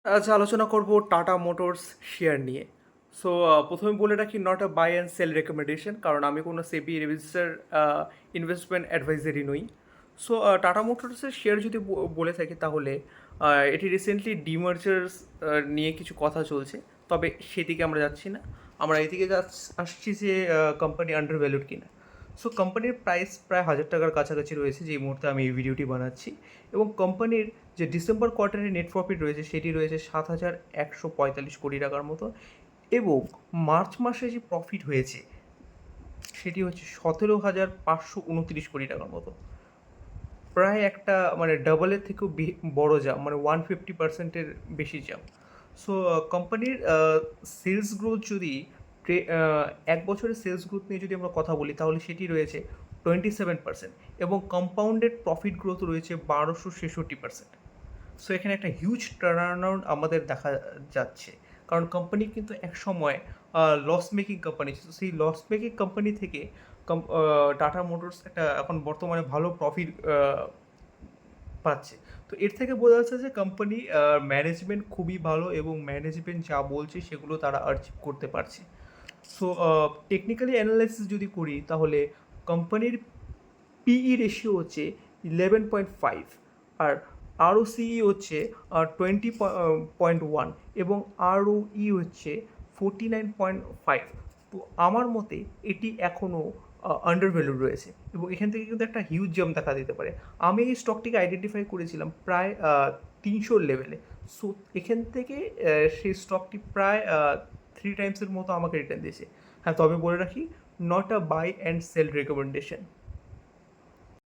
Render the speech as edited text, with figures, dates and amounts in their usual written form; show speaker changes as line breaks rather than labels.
আজ আলোচনা করব টাটা মোটরস শেয়ার নিয়ে। সো প্রথমে বলে রাখি, not a buy and sell recommendation, কারণ আমি কোনো সেবি রেজিস্টার ইনভেস্টমেন্ট অ্যাডভাইজারি নই। সো টাটা মোটরসের শেয়ার যদি বলে থাকি, তাহলে এটি রিসেন্টলি ডিমার্জার্স নিয়ে কিছু কথা চলছে, তবে সেদিকে আমরা যাচ্ছি না। আমরা এদিকে আসছি যে কোম্পানি আন্ডার ভ্যালুড কিনা। সো কোম্পানির প্রাইস প্রায় 1,000 টাকার কাছাকাছি রয়েছে যেই মুহূর্তে আমি এই ভিডিওটি বানাচ্ছি, এবং কোম্পানির যে ডিসেম্বর কোয়ার্টারে নেট প্রফিট রয়েছে সেটি রয়েছে 7,145 কোটি টাকার মতো, এবং মার্চ মাসে যে প্রফিট হয়েছে সেটি হচ্ছে 17,529 কোটি টাকার মতো। প্রায় একটা মানে ডাবলের থেকেও বড় জাম্প, মানে 150%-এর বেশি জাম্প। সো কোম্পানির সেলস গ্রোথ যদি এক বছরের সেলস গ্রোথ নিয়ে যদি আমরা কথা বলি, তাহলে সেটি রয়েছে 27%, এবং কম্পাউন্ডেড প্রফিট গ্রোথ রয়েছে 1,266%। সো এখানে একটা হিউজ টার্নআরাউন্ড আমাদের দেখা যাচ্ছে, কারণ কোম্পানি কিন্তু এক সময় লস মেকিং কোম্পানি ছিল। সেই লস মেকিং কোম্পানি থেকে টাটা মোটরস একটা এখন বর্তমানে ভালো প্রফিট পাচ্ছে। তো এর থেকে বোঝা যাচ্ছে যে কোম্পানি ম্যানেজমেন্ট খুবই ভালো, এবং ম্যানেজমেন্ট যা বলছে সেগুলো তারা অ্যাচিভ করতে পারছে। সো টেকনিক্যালি অ্যানালাইসিস যদি করি, তাহলে কোম্পানির পিই রেশিও হচ্ছে 11.5, আর আরওসিই হচ্ছে 20.1, এবং আরওই হচ্ছে 49.5। তো আমার মতে এটি এখনও আন্ডার ভ্যালু রয়েছে, এবং এখান থেকে কিন্তু একটা হিউজ জাম্প দেখা দিতে পারে। আমি এই স্টকটিকে আইডেন্টিফাই করেছিলাম প্রায় 300 লেভেলে। সো এখান থেকে সেই স্টকটি প্রায় 3 টাইমসের মতো আমাকে রিটার্ন দিয়েছে। হ্যাঁ, তবে বলে রাখি, not a buy and sell recommendation.